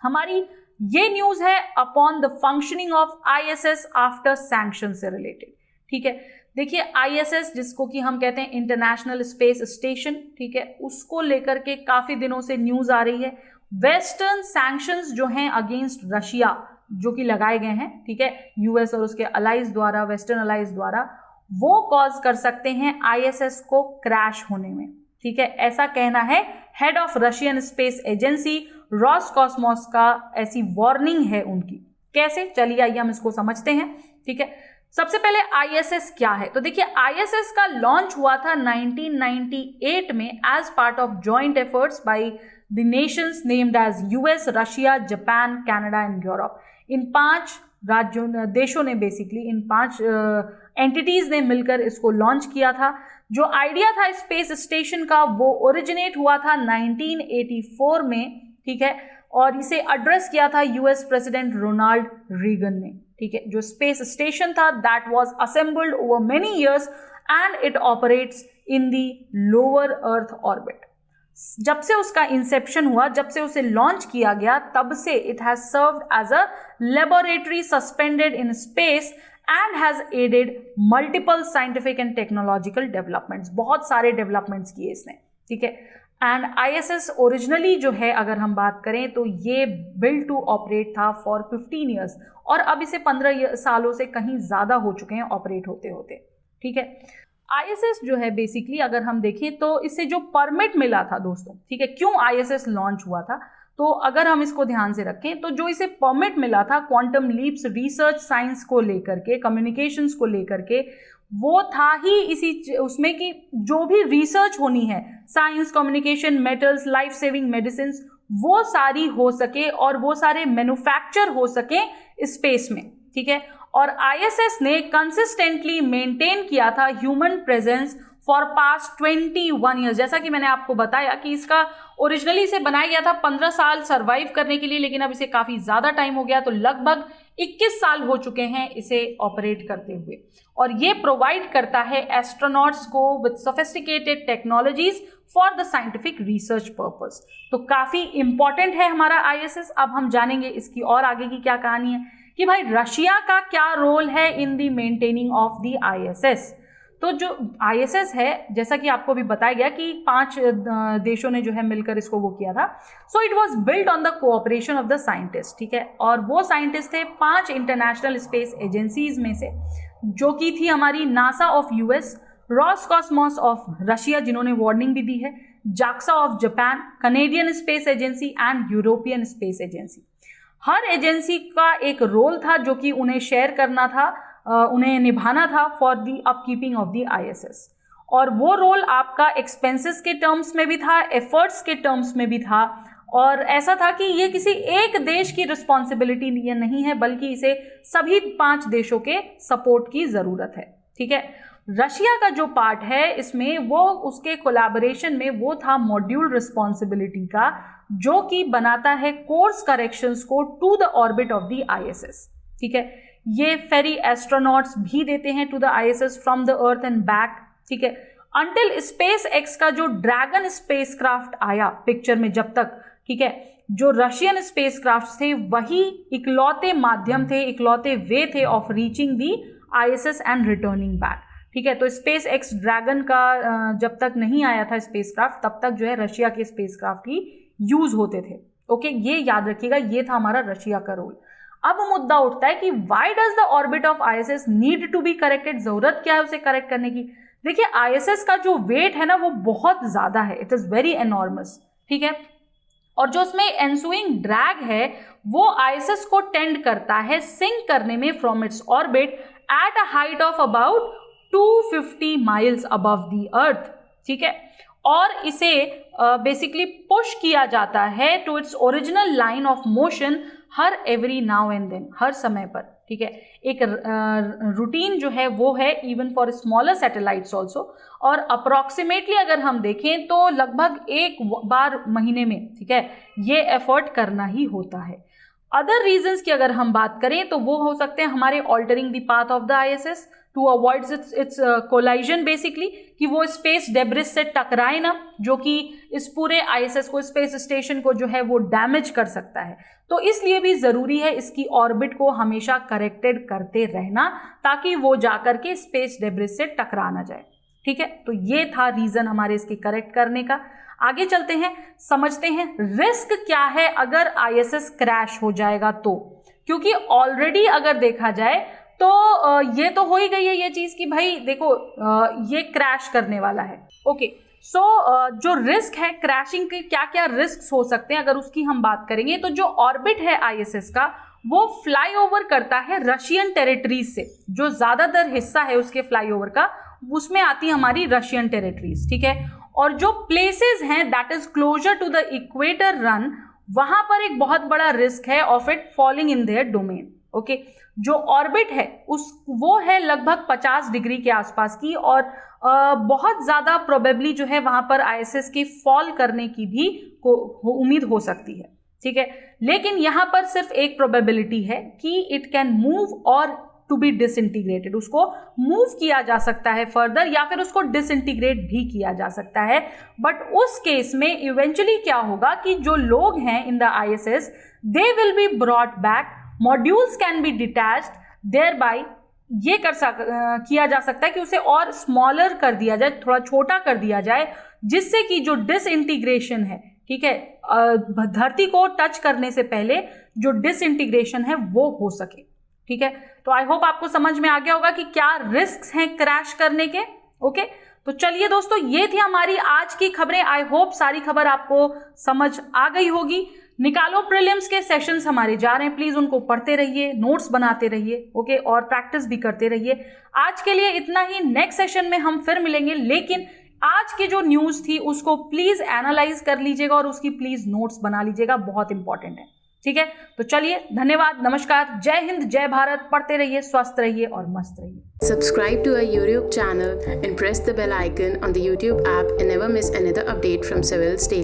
हमारी ये न्यूज है upon the functioning of ISS after sanction से रिलेटेड। ठीक है, देखिए आईएसएस जिसको कि हम कहते हैं इंटरनेशनल स्पेस स्टेशन, ठीक है, उसको लेकर के काफी दिनों से न्यूज आ रही है। वेस्टर्न सैंक्शंस जो हैं अगेंस्ट रशिया जो कि लगाए गए हैं, ठीक है, यूएस और उसके अलाइज द्वारा, वेस्टर्न अलाइज द्वारा, वो कॉज कर सकते हैं आईएसएस को क्रैश होने में। ठीक है, ऐसा कहना है head of Russian space agency Roscosmos का, ऐसी वार्निंग है उनकी। कैसे, चलिए आइए हम इसको समझते हैं। ठीक है, सबसे पहले आईएसएस क्या है, तो देखिए आईएसएस का लॉन्च हुआ था 1998 में as part of joint efforts by the nations named as US, Russia, Japan, Canada and Europe. इन 5 राज्यों देशों ने बेसिकली, इन 5 एंटिटीज ने मिलकर इसको लॉन्च किया था। जो आइडिया था स्पेस स्टेशन का वो ओरिजिनेट हुआ था 1984 में, ठीक है, और इसे एड्रेस किया था यूएस प्रेसिडेंट रोनाल्ड रीगन ने। ठीक है, जो स्पेस स्टेशन था that was assembled over many years and it operates in the lower earth orbit. जब से उसका इंसेप्शन हुआ, जब से उसे लॉन्च किया गया, तब से it has served as a laboratory suspended in space and has added multiple scientific and technological developments. बहुत सारे डेवलपमेंट्स किए इसने। ठीक है, एंड आईएसएस ओरिजिनली जो है अगर हम बात करें तो ये बिल्ड टू ऑपरेट था फॉर 15 ईयर्स, और अब इसे 15 सालों से कहीं ज़्यादा हो चुके हैं ऑपरेट होते होते। ठीक है, आईएसएस जो है बेसिकली अगर हम देखें तो इसे जो परमिट मिला था दोस्तों, ठीक है, क्यों आईएसएस लॉन्च हुआ था, तो अगर हम इसको ध्यान से रखें तो जो इसे परमिट मिला था क्वांटम लीप्स रिसर्च साइंस को लेकर के, कम्युनिकेशंस को लेकर के, वो था ही इसी उसमें कि जो भी रिसर्च होनी है, science, communication, metals, life saving medicine, वो सारी हो सके और वो सारे मैन्युफैक्चर हो सके स्पेस में। ठीक है, और आईएसएस ने कंसिस्टेंटली मेंटेन किया था human presence for past 21 years. जैसा कि मैंने आपको बताया कि इसका ओरिजिनली इसे बनाया गया था 15 साल सर्वाइव करने के लिए, लेकिन अब इसे काफ़ी ज़्यादा टाइम हो गया, तो लगभग 21 साल हो चुके हैं इसे ऑपरेट करते हुए। और ये प्रोवाइड करता है एस्ट्रोनॉट्स को with sophisticated technologies for the scientific research purpose. तो काफ़ी इंपॉर्टेंट है हमारा आईएसएस। अब हम जानेंगे इसकी और आगे की क्या कहानी है कि भाई रशिया का क्या रोल है in the maintaining of the ISS. तो जो आईएसएस है, जैसा कि आपको भी बताया गया कि 5 देशों ने जो है मिलकर इसको वो किया था। So it was built on the cooperation of the scientist. ठीक है, और वो साइंटिस्ट थे 5 इंटरनेशनल स्पेस एजेंसीज में से, जो की थी हमारी NASA of US, Roscosmos of Russia जिन्होंने वार्निंग भी दी है, JAXA of Japan, Canadian space agency and European space agency. Her agency का एक रोल था जो कि उन्हें शेयर करना था, उन्हें निभाना था for the upkeeping of the ISS. और वो रोल आपका एक्सपेंसेस के टर्म्स में भी था, एफर्ट्स के टर्म्स में भी था, और ऐसा था कि ये किसी एक देश की रिस्पॉन्सिबिलिटी नहीं है, बल्कि इसे सभी 5 देशों के सपोर्ट की ज़रूरत है। ठीक है, रशिया का जो पार्ट है इसमें, वो उसके कोलैबोरेशन में वो था मॉड्यूल रिस्पॉन्सिबिलिटी का, जो कि बनाता है कोर्स करेक्शंस को to the orbit of the ISS. ठीक है, ये फेरी एस्ट्रोनॉट्स भी देते हैं to the ISS from the earth and back. ठीक है, अंटिल स्पेस एक्स का जो ड्रैगन स्पेसक्राफ्ट आया पिक्चर में जब तक, ठीक है, जो रशियन स्पेसक्राफ्ट थे वही इकलौते माध्यम थे, इकलौते वे थे of reaching the ISS and returning back. ठीक है, तो स्पेस एक्स ड्रैगन का जब तक नहीं आया था स्पेसक्राफ्ट, तब तक जो है रशिया के स्पेसक्राफ्ट ही यूज होते थे। ओके, ये याद रखिएगा, ये था हमारा रशिया का रोल। अब मुद्दा उठता है कि why does the orbit of ISS need to be corrected, जरूरत क्या है उसे करेक्ट करने की। देखिए आईएसएस का जो वेट है ना वो बहुत ज्यादा है, इट इज वेरी एनॉर्मस। ठीक है, और जो उसमें एंसुइंग ड्रैग है वो आईएसएस को टेंड करता है सिंक करने में from its orbit at a height of about 250 miles above the earth. ठीक है, और इसे बेसिकली पुश किया जाता है to its original line of motion हर एवरी नाउ एंड देन, हर समय पर। ठीक है, एक रूटीन जो है वो है even for smaller satellites also, और अप्रॉक्सीमेटली अगर हम देखें तो लगभग एक बार महीने में, ठीक है, ये एफर्ट करना ही होता है। अदर रीजंस की अगर हम बात करें तो वो हो सकते हैं हमारे altering the path of the ISS, to avoid its collision basically, कि वो स्पेस डेब्रिस से टकराए ना, जो कि इस पूरे ISS को, स्पेस स्टेशन को जो है वो डैमेज कर सकता है। तो इसलिए भी ज़रूरी है इसकी ऑर्बिट को हमेशा करेक्टेड करते रहना, ताकि वो जाकर के स्पेस डेब्रिस से टकरा ना जाए। ठीक है, तो ये था रीज़न हमारे इसके करेक्ट करने का। आगे चलते हैं, समझते हैं रिस्क क्या है अगर ISS क्रैश हो जाएगा तो। क्योंकि ऑलरेडी अगर देखा जाए तो ये तो हो ही गई है ये चीज़ कि भाई देखो ये क्रैश करने वाला है। ओके, सो जो रिस्क है क्रैशिंग के, क्या क्या रिस्क हो सकते हैं अगर उसकी हम बात करेंगे, तो जो ऑर्बिट है ISS का वो फ्लाईओवर करता है रशियन टेरिटरीज से। जो ज़्यादातर हिस्सा है उसके फ्लाईओवर का, उसमें आती है हमारी रशियन टेरिटरीज। ठीक है, और जो प्लेसेस हैं that is closer to the equator run, वहां पर एक बहुत बड़ा रिस्क है of it falling in their domain. Okay, जो ऑर्बिट है वो है लगभग 50 डिग्री के आसपास की, और बहुत ज़्यादा प्रोबेबली जो है वहां पर ISS के फॉल करने की भी उम्मीद हो सकती है। ठीक है, लेकिन यहाँ पर सिर्फ एक प्रोबेबिलिटी है कि इट कैन मूव और टू बी डिसइंटीग्रेटेड, उसको मूव किया जा सकता है फर्दर, या फिर उसको डिसइंटीग्रेट भी किया जा सकता है। बट उस केस में इवेंचुअली क्या होगा कि जो लोग हैं in the ISS they will be brought back, modules can be detached, thereby ये किया जा सकता है कि उसे और स्मॉलर कर दिया जाए, थोड़ा छोटा कर दिया जाए, जिससे कि जो डिसइंटीग्रेशन है, ठीक है, धरती को टच करने से पहले जो डिसइंटीग्रेशन है वो हो सके। ठीक है, तो आई होप आपको समझ में आ गया होगा कि क्या रिस्क हैं क्रैश करने के। ओके, तो चलिए दोस्तों, ये थी हमारी आज की खबरें। आई होप सारी खबर आपको समझ आ गई होगी। निकालो प्रीलिम्स के सेशंस हमारे जा रहे हैं, प्लीज उनको पढ़ते रहिए, नोट्स बनाते रहिए, ओके, और प्रैक्टिस भी करते रहिए। आज के लिए इतना ही, नेक्स्ट सेशन में हम फिर मिलेंगे, लेकिन आज की जो न्यूज थी उसको प्लीज एनालाइज कर लीजिएगा और उसकी प्लीज नोट्स बना लीजिएगा, बहुत इंपॉर्टेंट है। ठीक है, तो चलिए, धन्यवाद, नमस्कार, जय हिंद, जय भारत, पढ़ते रहिए, स्वस्थ रहिए और मस्त रहिए। Subscribe to our YouTube channel and press the bell icon on the YouTube app and never miss another update from Civil's Daily.